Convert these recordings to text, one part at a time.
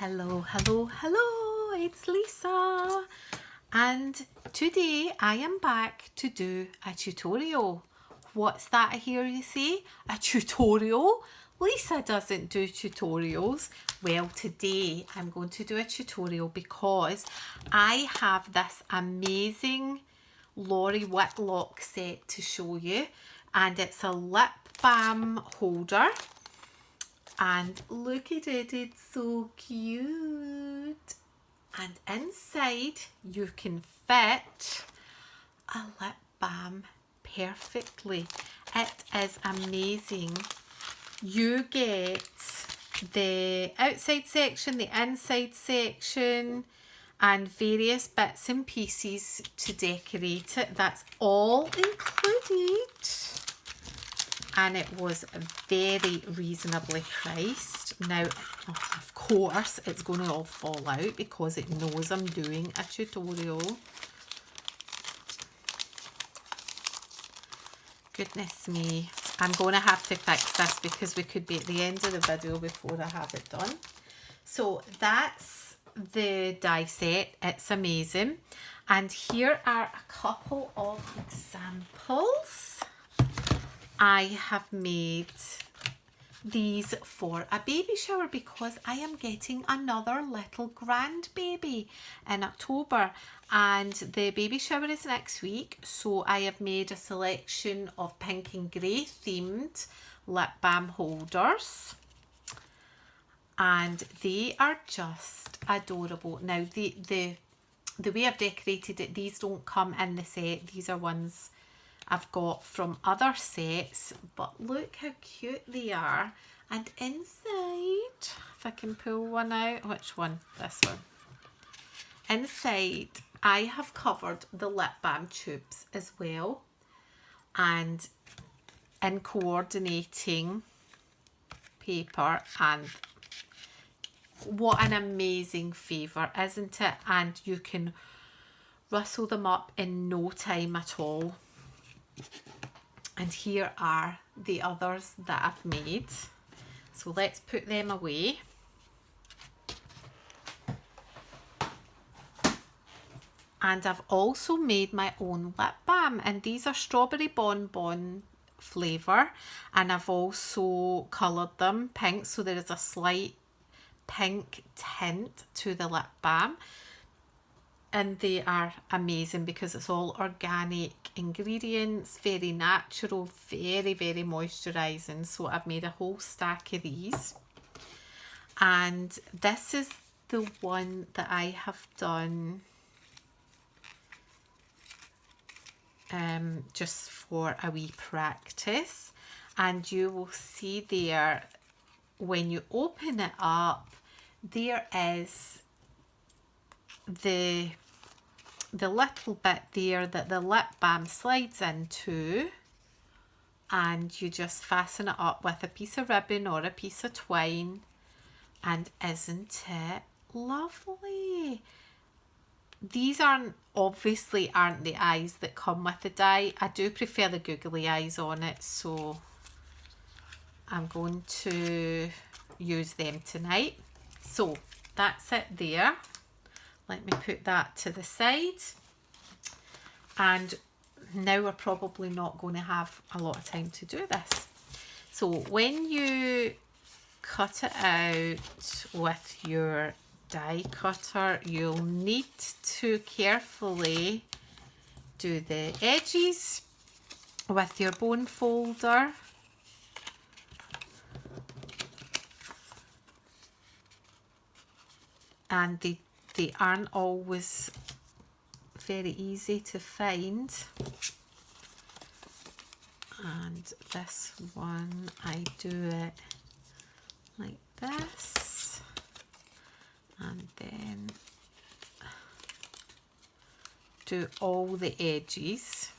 Hello, hello, hello, it's Lisa, and today I am back to do a tutorial. What's that I hear you say? A tutorial? Lisa doesn't do tutorials. Well, today I'm going to do a tutorial because I have this amazing Lori Whitlock set to show you, and it's a lip balm holder. And look at it, it's so cute. And inside you can fit a lip balm perfectly. It is amazing. You get the outside section, the inside section, and various bits and pieces to decorate it. That's all included. And it was very reasonably priced. Now, of course, it's going to all fall out because it knows I'm doing a tutorial. Goodness me. I'm going to have to fix this because we could be at the end of the video before I have it done. So that's the die set. It's amazing. And here are a couple of examples. I have made these for a baby shower because I am getting another little grandbaby in October, and the baby shower is next week. So I have made a selection of pink and grey themed lip balm holders, and they are just adorable. Now the way I've decorated it, these don't come in the set. These are ones I've got from other sets, but look how cute they are. And inside, if I can pull one out, which one? This one. Inside, I have covered the lip balm tubes as well, and in coordinating paper. And what an amazing favour, isn't it? And you can rustle them up in no time at all. And here are the others that I've made. So let's put them away. And I've also made my own lip balm, and these are strawberry bonbon flavour, and I've also coloured them pink, so there is a slight pink tint to the lip balm. And they are amazing because it's all organic ingredients, very natural, very, very moisturising. So I've made a whole stack of these. And this is the one that I have done just for a wee practice. And you will see there, when you open it up, there is the little bit there that the lip balm slides into, and you just fasten it up with a piece of ribbon or a piece of twine. And isn't it lovely? These obviously aren't the eyes that come with the die. I do prefer the googly eyes on it, so I'm going to use them tonight. So that's it there. Let me put that to the side. And now we're probably not going to have a lot of time to do this. So when you cut it out with your die cutter, you'll need to carefully do the edges with your bone folder. And they aren't always very easy to find. And this one, I do it like this, and then do all the edges.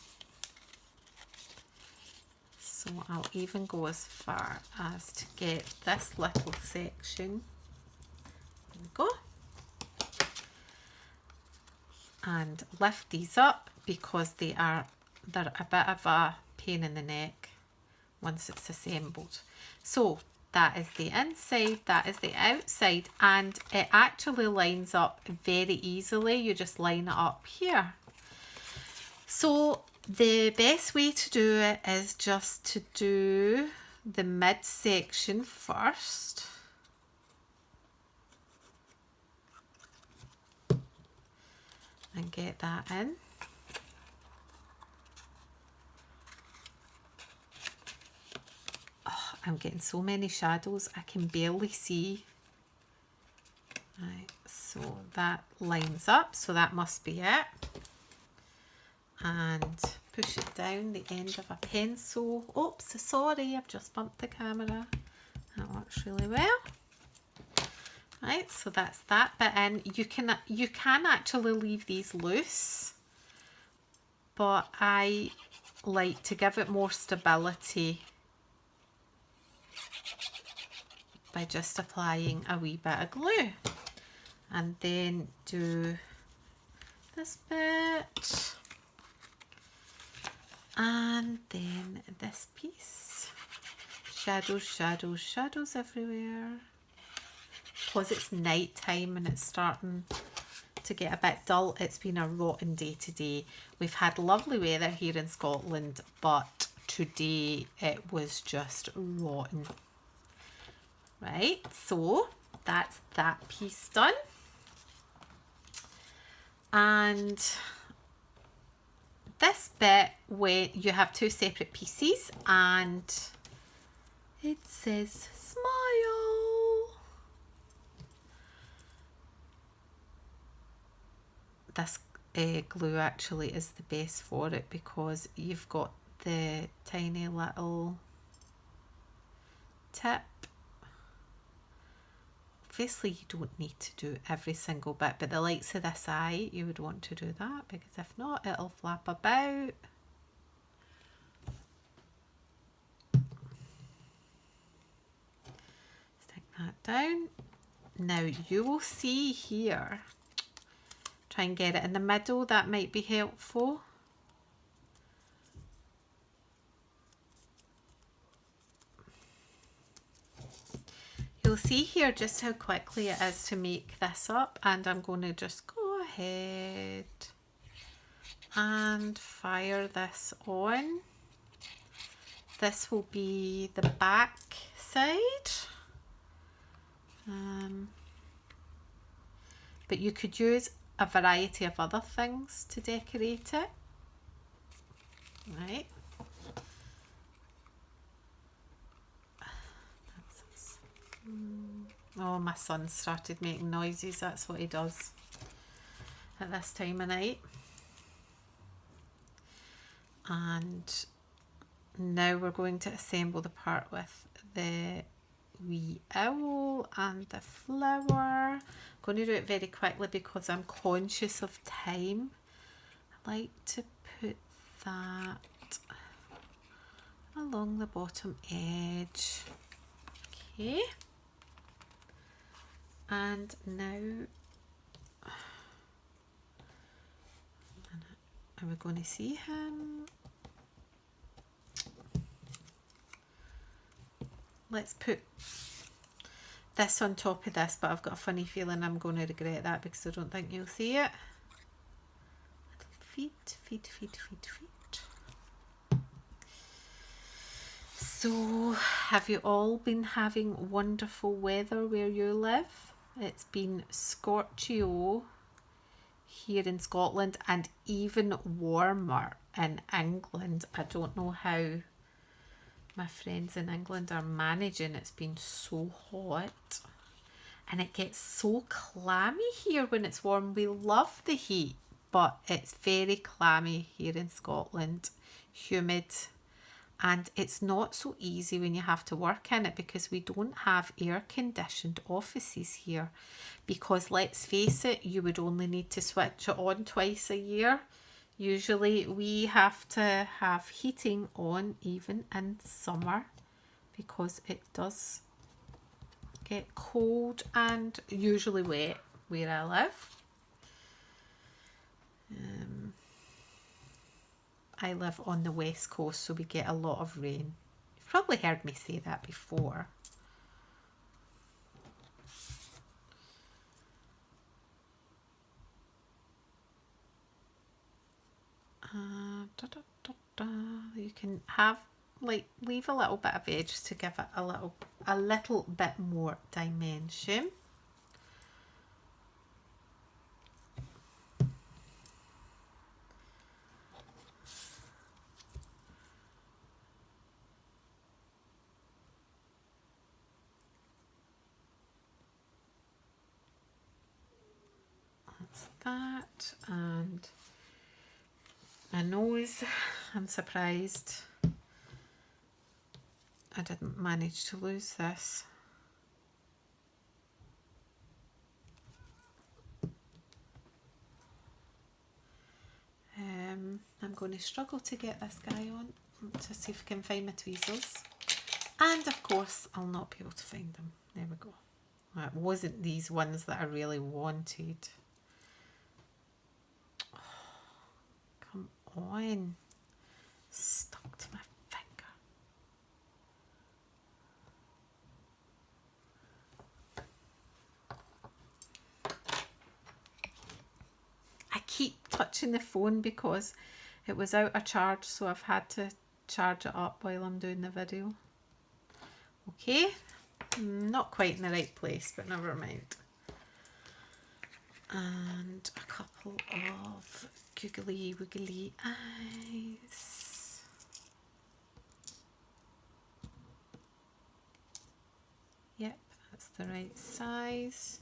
So I'll even go as far as to get this little section. There we go. And lift these up because they're a bit of a pain in the neck once it's assembled. So that is the inside, that is the outside, and it actually lines up very easily. You just line it up here. So the best way to do it is just to do the midsection first. And get that in. Oh, I'm getting so many shadows I can barely see. Right, so that lines up, so that must be it. And push it down the end of a pencil. Oops, sorry, I've just bumped the camera. That works really well. Right, so that's that bit in. You can actually leave these loose, but I like to give it more stability by just applying a wee bit of glue. And then do this bit. And then this piece. Shadows, shadows, shadows everywhere. Because it's night time and it's starting to get a bit dull, it's been a rotten day today. We've had lovely weather here in Scotland, but today it was just rotten. Right, so that's that piece done. And this bit, where you have two separate pieces and it says smile. This glue actually is the best for it because you've got the tiny little tip. Obviously you don't need to do every single bit, but the likes of this eye, you would want to do that, because if not, it'll flap about. Stick that down. Now you will see here, try and get it in the middle, that might be helpful. You'll see here just how quickly it is to make this up, and I'm going to just go ahead and fire this on. This will be the back side, but you could use a variety of other things to decorate it. Right. Oh, my son started making noises. That's what he does at this time of night. And now we're going to assemble the part with the wee owl and the flower. I'm going to do it very quickly because I'm conscious of time. I like to put that along the bottom edge. Okay. And now, are we going to see him? Let's put this on top of this, but I've got a funny feeling I'm going to regret that because I don't think you'll see it. Feet, feet, feet, feet, feet. So, have you all been having wonderful weather where you live? It's been scorchio here in Scotland and even warmer in England. I don't know how my friends in England are managing. It's been so hot and it gets so clammy here when it's warm. We love the heat, but it's very clammy here in Scotland, humid. And it's not so easy when you have to work in it because we don't have air-conditioned offices here. Because let's face it, you would only need to switch it on twice a year. Usually we have to have heating on even in summer because it does get cold and usually wet where I live. I live on the west coast, so we get a lot of rain. You've probably heard me say that before. you can have leave a little bit of edge to give it a little bit more dimension. That's that, and a nose. I'm surprised I didn't manage to lose this. I'm going to struggle to get this guy on to see if I can find my tweezers. And of course, I'll not be able to find them. There we go. It wasn't these ones that I really wanted. Oh, come on. Stuck to my finger. I keep touching the phone because it was out of charge, so I've had to charge it up while I'm doing the video. Okay, not quite in the right place, but never mind. And a couple of googly wiggly eyes. Yep, that's the right size.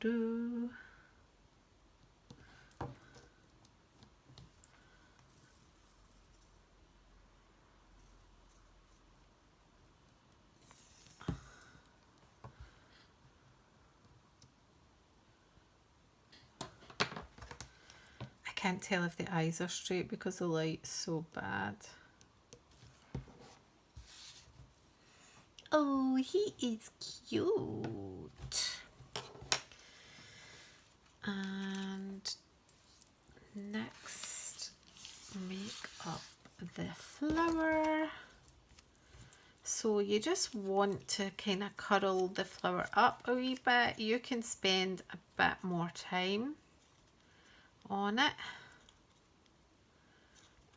Do. I can't tell if the eyes are straight because the light's so bad. Oh, he is cute. And next, make up the flower. So you just want to kind of curl the flower up a wee bit. You can spend a bit more time on it.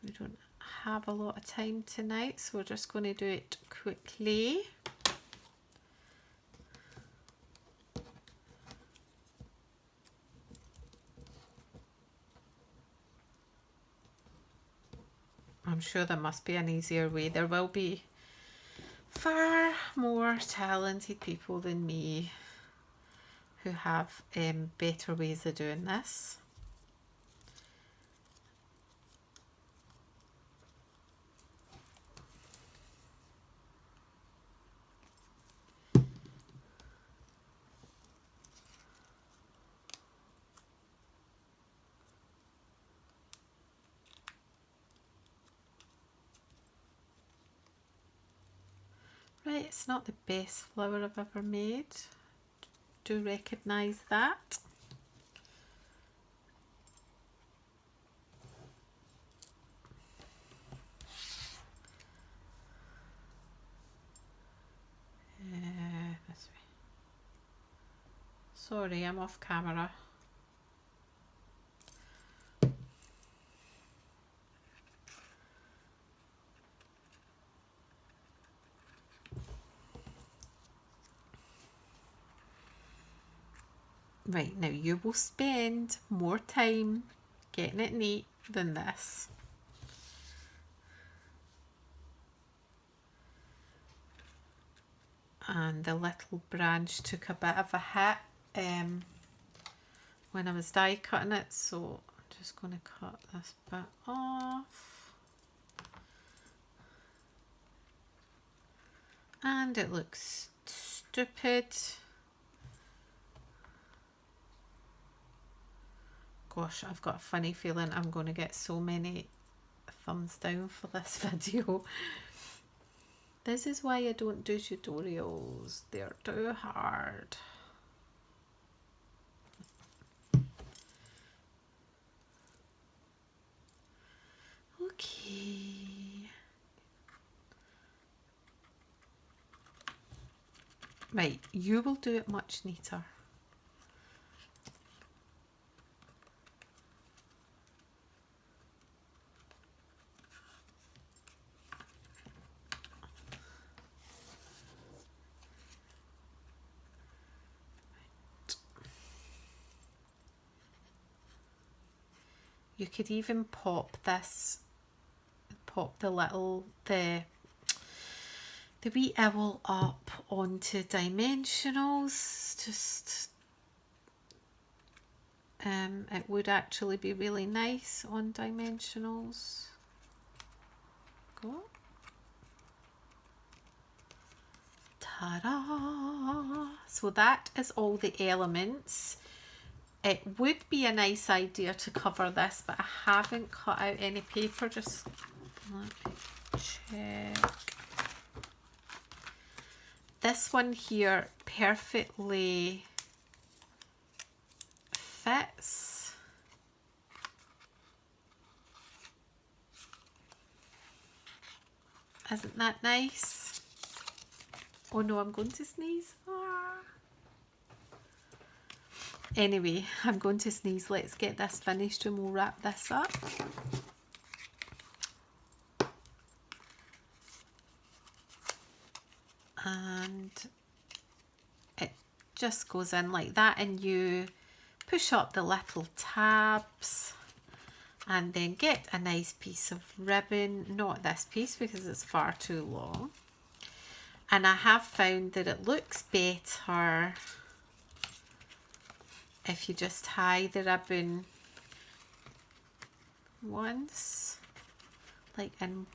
We don't have a lot of time tonight, so we're just going to do it quickly. I'm sure there must be an easier way. There will be far more talented people than me who have better ways of doing this. Right, it's not the best flower I've ever made. Do recognise that. This way. Sorry, I'm off camera. Right, now you will spend more time getting it neat than this. And the little branch took a bit of a hit when I was die cutting it, so I'm just going to cut this bit off. And it looks stupid. Gosh, I've got a funny feeling I'm going to get so many thumbs down for this video. This is why I don't do tutorials. They're too hard. Okay. Right, you will do it much neater. You could even pop this, pop the wee owl up onto dimensionals. Just, it would actually be really nice on dimensionals. Go. Ta-da! So that is all the elements. It would be a nice idea to cover this, but I haven't cut out any paper. Just let me check. This one here perfectly fits. Isn't that nice? Oh no, I'm going to sneeze. Anyway, I'm going to sneeze. Let's get this finished and we'll wrap this up. And it just goes in like that, and you push up the little tabs and then get a nice piece of ribbon. Not this piece because it's far too long. And I have found that it looks better if you just tie the ribbon once, like, and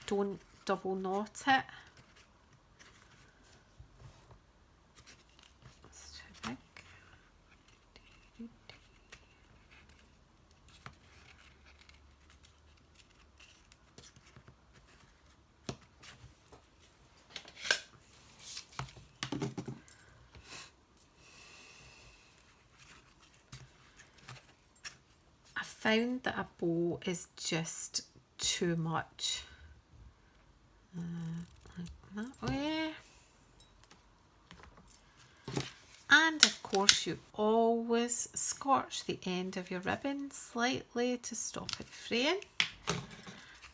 don't double knot it. It's too big. Found that a bow is just too much. Like that way. And of course you always scorch the end of your ribbon slightly to stop it fraying.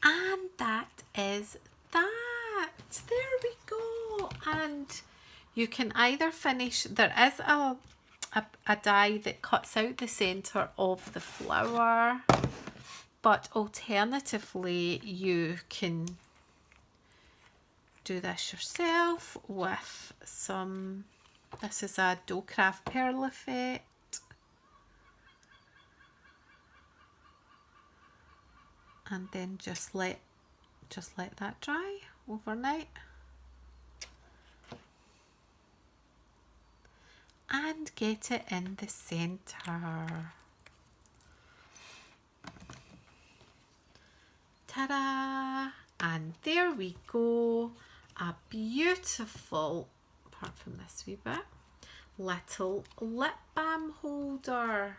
And that is that. There we go. And you can either finish, there is a die that cuts out the centre of the flower, but alternatively you can do this yourself with some, this is a dough craft pearl effect, and then just let that dry overnight. And get it in the centre. Ta-da! And there we go. A beautiful, apart from this wee bit, little lip balm holder.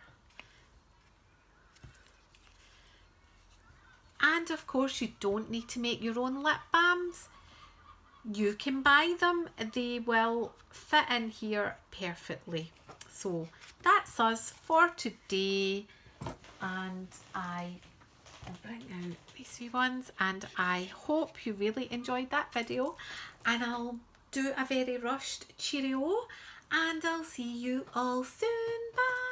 And of course you don't need to make your own lip balms. You can buy them, they will fit in here perfectly. So that's us for today, and I will bring out these wee ones, and I hope you really enjoyed that video, and I'll do a very rushed cheerio, and I'll see you all soon. Bye!